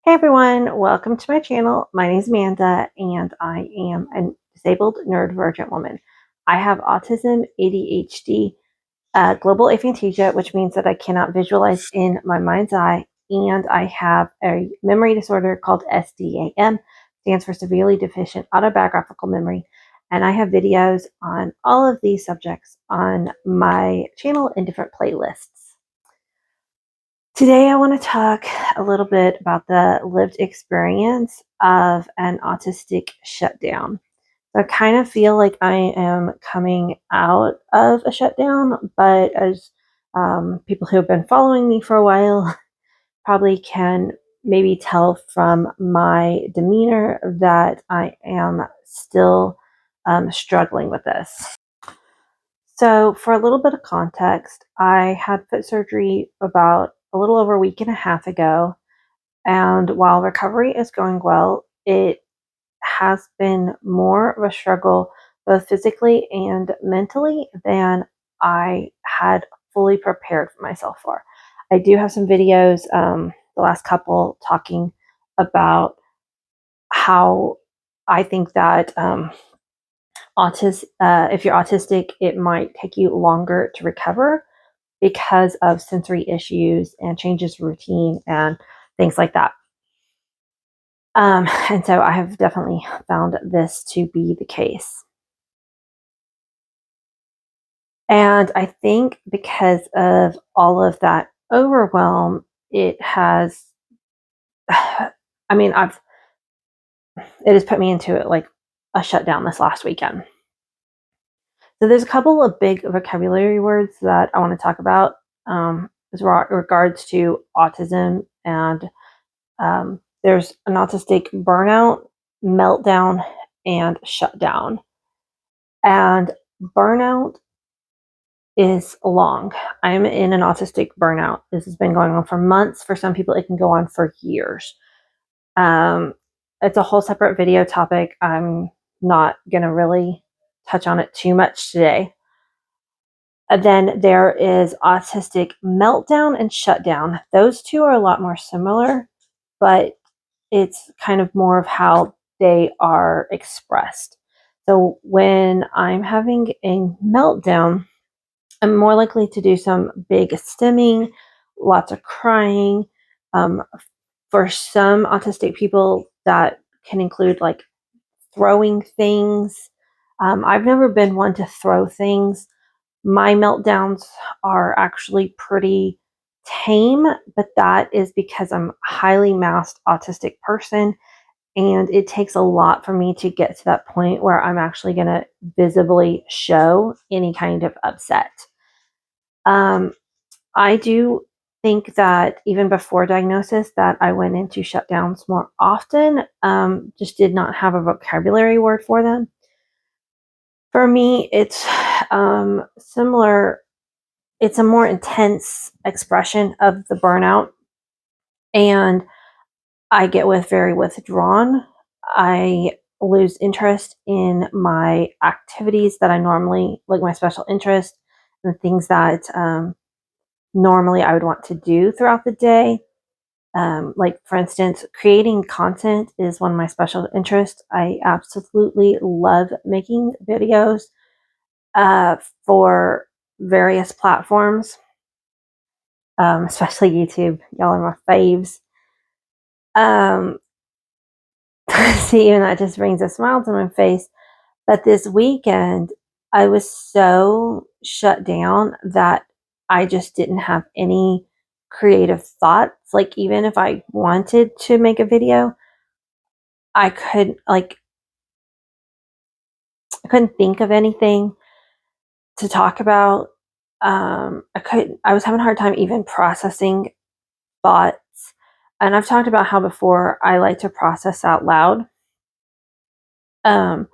Hey everyone, welcome to my channel. My name is Amanda and I am a disabled neurodivergent woman. I have autism, ADHD, global aphantasia, which means that I cannot visualize in my mind's eye, and I have a memory disorder called SDAM, stands for severely deficient autobiographical memory, and I have videos on all of these subjects on my channel in different playlists. Today, I want to talk a little bit about the lived experience of an autistic shutdown. So I kind of feel like I am coming out of a shutdown, but as people who have been following me for a while probably can maybe tell from my demeanor that I am still struggling with this. So, for a little bit of context, I had foot surgery about a little over a week and a half ago. And while recovery is going well, it has been more of a struggle, both physically and mentally, than I had fully prepared for myself for. I do have some videos, the last couple, talking about how I think that if you're autistic, it might take you longer to recover because of sensory issues and changes in routine and things like that. And so I have definitely found this to be the case. And I think because of all of that overwhelm, it has, I mean, it has put me into it like a shutdown this last weekend. So there's a couple of big vocabulary words that I want to talk about as regards to autism, and there's an autistic burnout, meltdown, and shutdown. And burnout is long. I'm in an autistic burnout. This has been going on for months. For some people, it can go on for years. It's a whole separate video topic. I'm not going to really touch on it too much today. Then there is autistic meltdown and shutdown. Those two are a lot more similar, but it's kind of more of how they are expressed. So when I'm having a meltdown, I'm more likely to do some big stimming, lots of crying. For some autistic people, that can include like throwing things. I've never been one to throw things. My meltdowns are actually pretty tame, but that is because I'm a highly masked autistic person, and it takes a lot for me to get to that point where I'm actually going to visibly show any kind of upset. I do think that even before diagnosis that I went into shutdowns more often, just did not have a vocabulary word for them. For me, it's similar. It's a more intense expression of the burnout, and I get very withdrawn. I lose interest in my activities that I normally, like my special interest and things that normally I would want to do throughout the day. Like, for instance, creating content is one of my special interests. I absolutely love making videos for various platforms, especially YouTube. Y'all are my faves. See, even that just brings a smile to my face. But this weekend, I was so shut down that I just didn't have any creative thoughts. Like, even if I wanted to make a video, I could like I couldn't think of anything to talk about. I was having a hard time even processing thoughts. And I've talked about how before I like to process out loud. Um,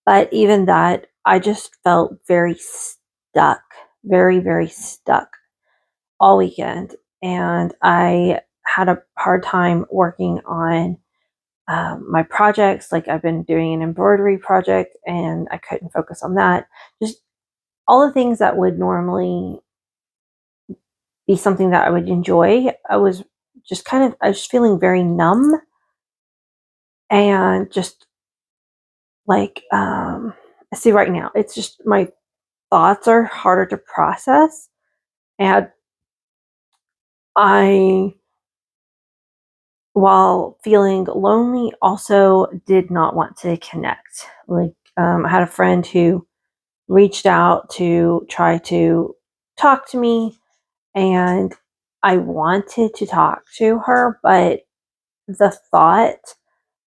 but even that, I just felt very stuck, very, very stuck all weekend. And I had a hard time working on my projects. Like, I've been doing an embroidery project and I couldn't focus on that. Just all the things that would normally be something that I would enjoy, I was just kind of, I was feeling very numb and just like, see, right now, it's just my thoughts are harder to process. And I, while feeling lonely, also did not want to connect. Like, I had a friend who reached out to try to talk to me, and I wanted to talk to her, but the thought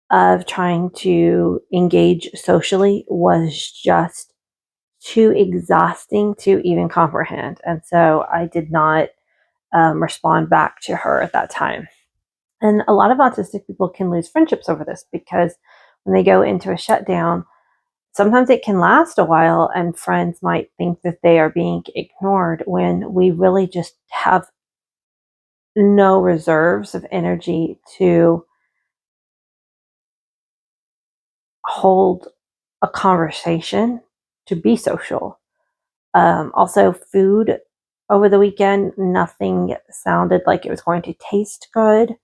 of trying to engage socially was just too exhausting to even comprehend. And so I did not respond back to her at that time. And a lot of autistic people can lose friendships over this because when they go into a shutdown, sometimes it can last a while, and friends might think that they are being ignored when we really just have no reserves of energy to hold a conversation, to be social. Also, food over the weekend, nothing sounded like it was going to taste good.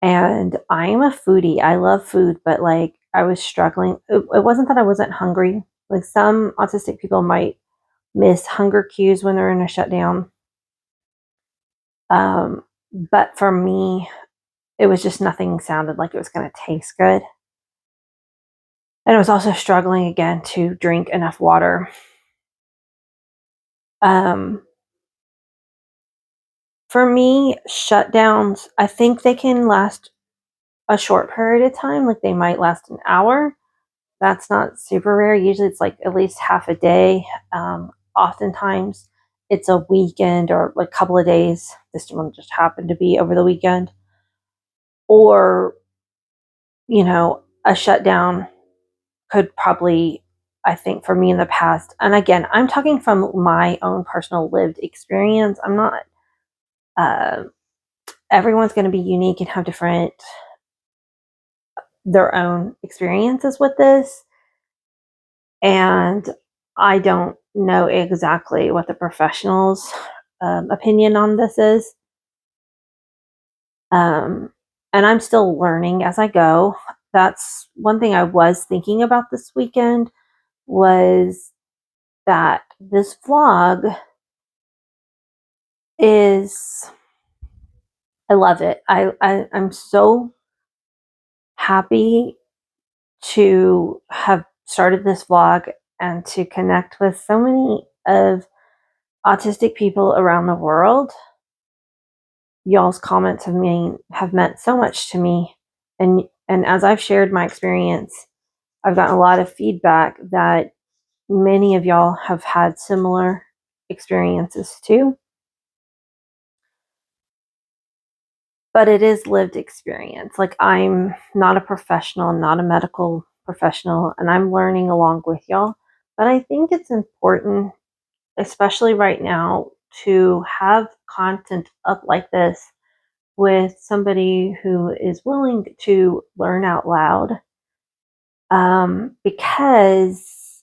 And I'm a foodie. I love food, but like I was struggling. It wasn't that I wasn't hungry. Like some autistic people might miss hunger cues when they're in a shutdown. But for me, it was just nothing sounded like it was going to taste good. And I was also struggling again to drink enough water. Um, for me, shutdowns, I think they can last a short period of time. Like they might last an hour. That's not super rare. Usually it's like at least half a day. Oftentimes it's a weekend or like a couple of days. This one just happened to be over the weekend. Or, a shutdown could probably, I think for me in the past, and again, I'm talking from my own personal lived experience. I'm not, uh, everyone's going to be unique and have different, their own experiences with this. And I don't know exactly what the professional's opinion on this is. Um, and I'm still learning as I go. That's one thing I was thinking about this weekend was that this vlog is, I love it. I'm so happy to have started this vlog and to connect with so many of autistic people around the world. Y'all's comments have meant so much to me, and as I've shared my experience, I've gotten a lot of feedback that many of y'all have had similar experiences too. But it is lived experience. Like I'm not a professional, not a medical professional, and I'm learning along with y'all. But I think it's important, especially right now, to have content up like this with somebody who is willing to learn out loud, because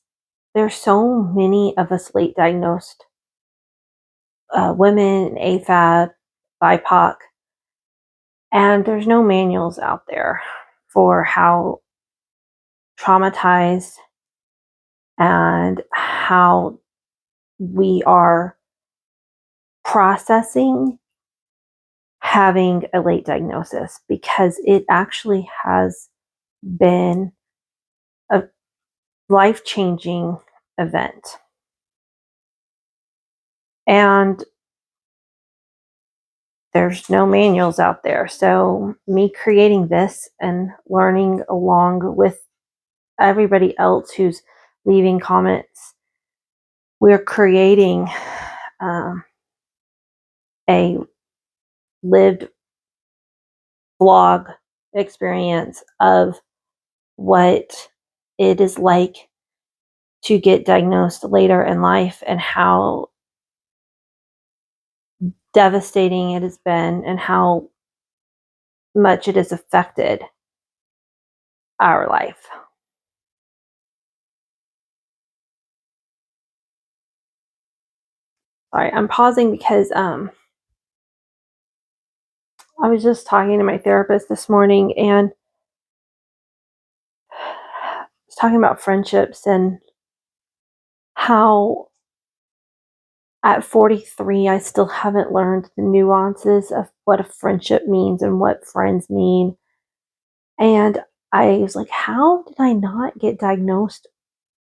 there's so many of us late diagnosed women, AFAB, BIPOC, and there's no manuals out there for how traumatized and how we are processing having a late diagnosis, because it actually has been a life changing event. And there's no manuals out there. So, me creating this and learning along with everybody else who's leaving comments, we're creating um, a lived vlog experience of what it is like to get diagnosed later in life and how devastating it has been and how much it has affected our life. Sorry, I'm pausing because I was just talking to my therapist this morning and was talking about friendships and how at 43 I still haven't learned the nuances of what a friendship means and what friends mean. And I was like, how did I not get diagnosed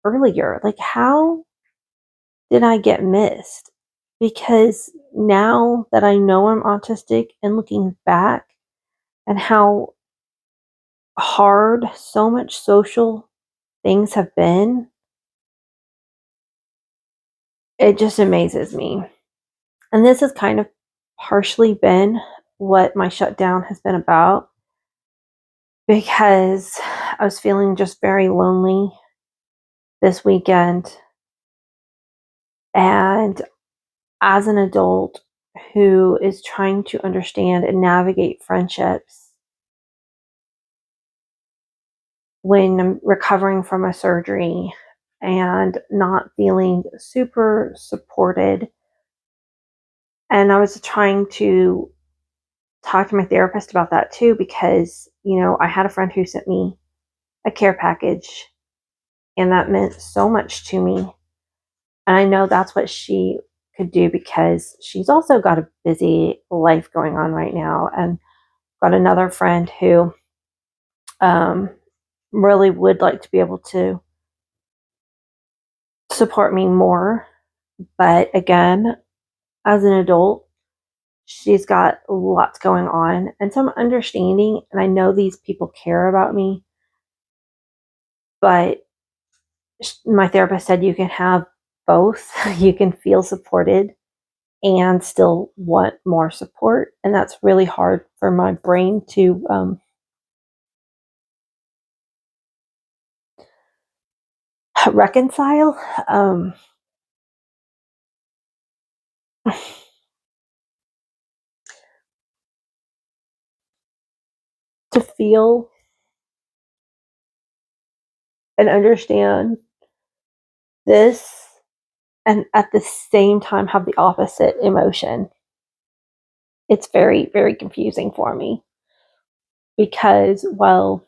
earlier? Like, how did I get missed? Because now that I know I'm autistic and looking back and how hard so much social things have been, it just amazes me. And this has kind of partially been what my shutdown has been about because I was feeling just very lonely this weekend. And as an adult who is trying to understand and navigate friendships when I'm recovering from a surgery and not feeling super supported. And I was trying to talk to my therapist about that too because, I had a friend who sent me a care package and that meant so much to me. And I know that's what she could do because she's also got a busy life going on right now and got another friend who um, really would like to be able to support me more. But again, as an adult, she's got lots going on and some understanding. And I know these people care about me, but my therapist said you can have both. You can feel supported and still want more support. And that's really hard for my brain to reconcile. To feel and understand this and at the same time have the opposite emotion. It's very, very confusing for me because, well,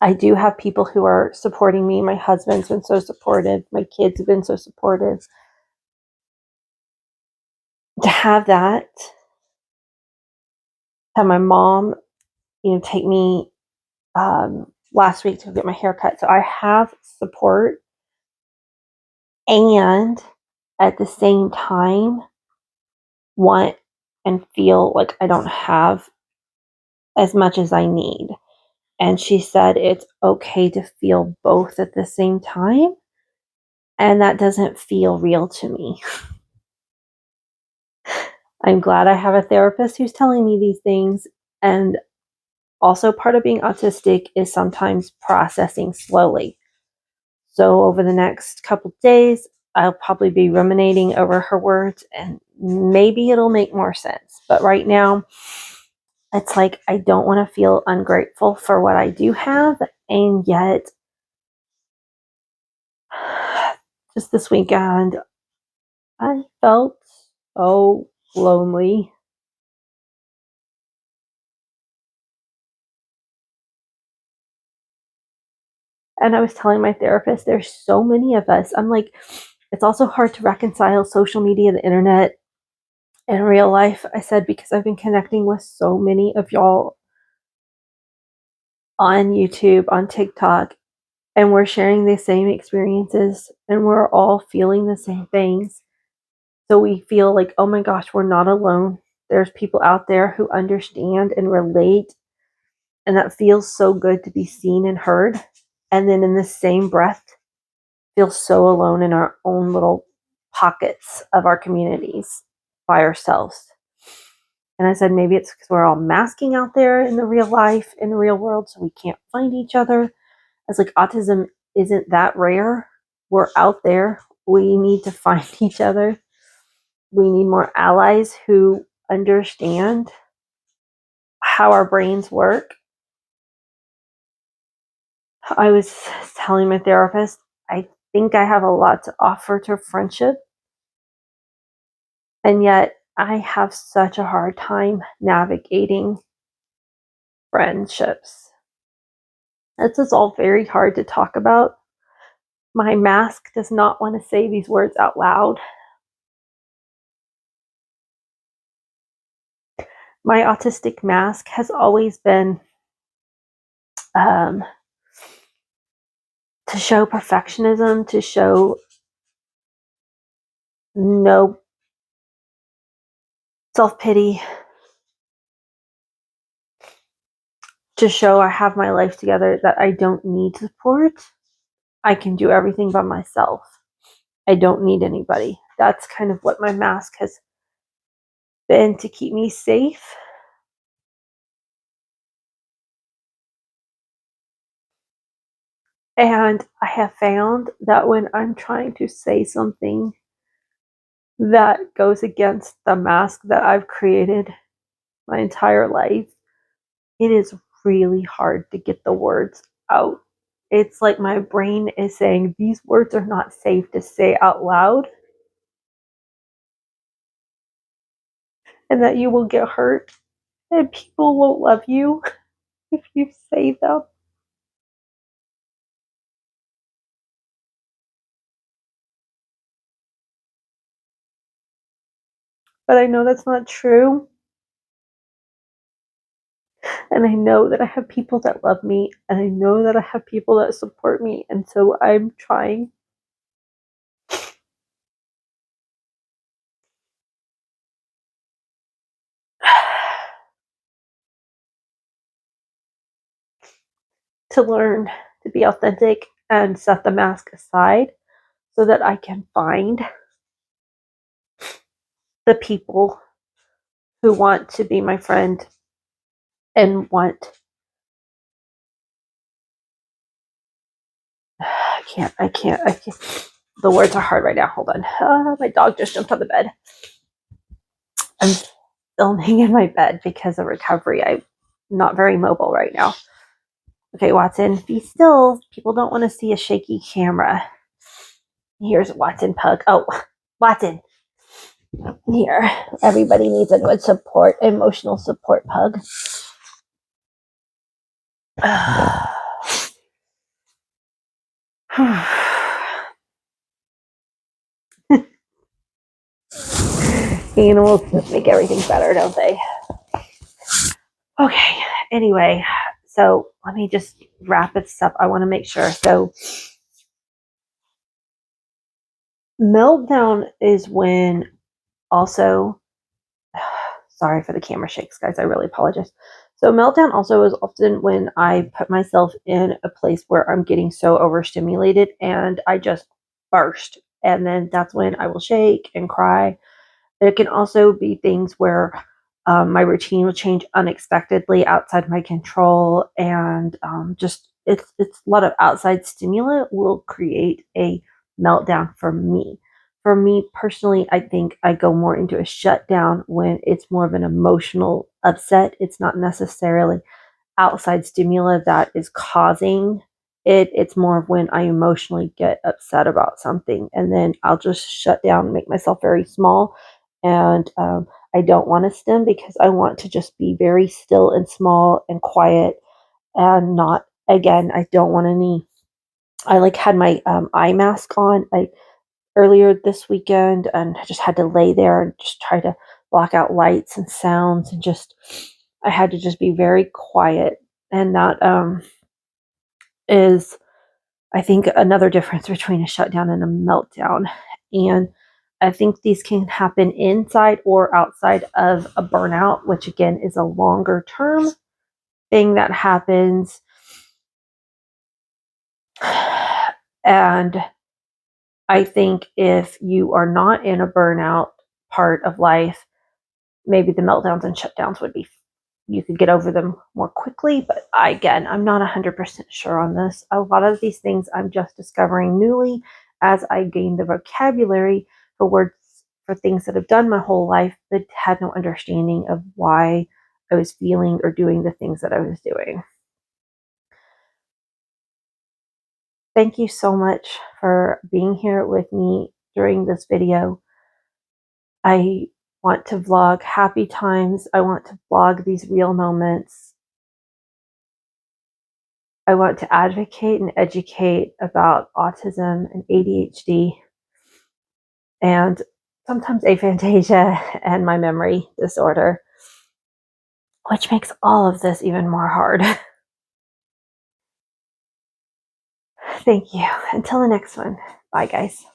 I do have people who are supporting me. My husband's been so supportive. My kids have been so supportive. To have that, have my mom, take me last week to get my hair cut. So I have support and at the same time want and feel like I don't have as much as I need. And she said it's okay to feel both at the same time. And that doesn't feel real to me. I'm glad I have a therapist who's telling me these things. And also, part of being autistic is sometimes processing slowly. So, over the next couple days, I'll probably be ruminating over her words and maybe it'll make more sense. But right now, it's like I don't want to feel ungrateful for what I do have. And yet, just this weekend, I felt so lonely. And I was telling my therapist, there's so many of us. I'm like, it's also hard to reconcile social media, the internet, and real life. I said, because I've been connecting with so many of y'all on YouTube, on TikTok, and we're sharing the same experiences and we're all feeling the same things. So we feel like, oh my gosh, we're not alone. There's people out there who understand and relate. And that feels so good to be seen and heard. And then in the same breath, feel so alone in our own little pockets of our communities by ourselves. And I said, maybe it's because we're all masking out there in the real life, in the real world, so we can't find each other. I was like, autism isn't that rare. We're out there. We need to find each other. We need more allies who understand how our brains work. I was telling my therapist, I think I have a lot to offer to friendship. And yet I have such a hard time navigating friendships. This is all very hard to talk about. My mask does not want to say these words out loud. My autistic mask has always been um, to show perfectionism, to show no self pity, to show I have my life together, that I don't need support. I can do everything by myself. I don't need anybody. That's kind of what my mask has been, to keep me safe. And I have found that when I'm trying to say something that goes against the mask that I've created my entire life, it is really hard to get the words out. It's like my brain is saying, these words are not safe to say out loud, and that you will get hurt, and people won't love you if you say them. But I know that's not true. And I know that I have people that love me, and I know that I have people that support me. And so I'm trying to learn to be authentic and set the mask aside so that I can find the people who want to be my friend and want. I can't. The words are hard right now. Hold on. My dog just jumped on the bed. I'm filming in my bed because of recovery. I'm not very mobile right now. Okay, Watson, be still. People don't want to see a shaky camera. Here's Watson Pug. Oh, Watson. Here. Everybody needs a good support, emotional support pug. Animals just make everything better, don't they? Okay, anyway, so let me just wrap this up. I want to make sure. So, meltdown is when also, sorry for the camera shakes, guys. I really apologize. So, meltdown also is often when I put myself in a place where I'm getting so overstimulated and I just burst. And then that's when I will shake and cry. It can also be things where my routine will change unexpectedly outside my control, and just it's a lot of outside stimuli will create a meltdown for me. For me personally, I think I go more into a shutdown when it's more of an emotional upset. It's not necessarily outside stimuli that is causing it. It's more of when I emotionally get upset about something, and then I'll just shut down, make myself very small. And I don't want to stim because I want to just be very still and small and quiet, and not, again, I don't want any. I like had my eye mask on like earlier this weekend, and I just had to lay there and just try to block out lights and sounds, and just I had to just be very quiet. And that is, I think, another difference between a shutdown and a meltdown. And I think these can happen inside or outside of a burnout, which again is a longer term thing that happens. And I think if you are not in a burnout part of life, maybe the meltdowns and shutdowns would be, you could get over them more quickly. But again, I'm not 100% sure on this. A lot of these things I'm just discovering newly as I gain the vocabulary for words for things that I've done my whole life, but had no understanding of why I was feeling or doing the things that I was doing. Thank you so much for being here with me during this video. I want to vlog happy times. I want to vlog these real moments. I want to advocate and educate about autism and ADHD and sometimes aphantasia and my memory disorder, which makes all of this even more hard. Thank you. Until the next one. Bye, guys.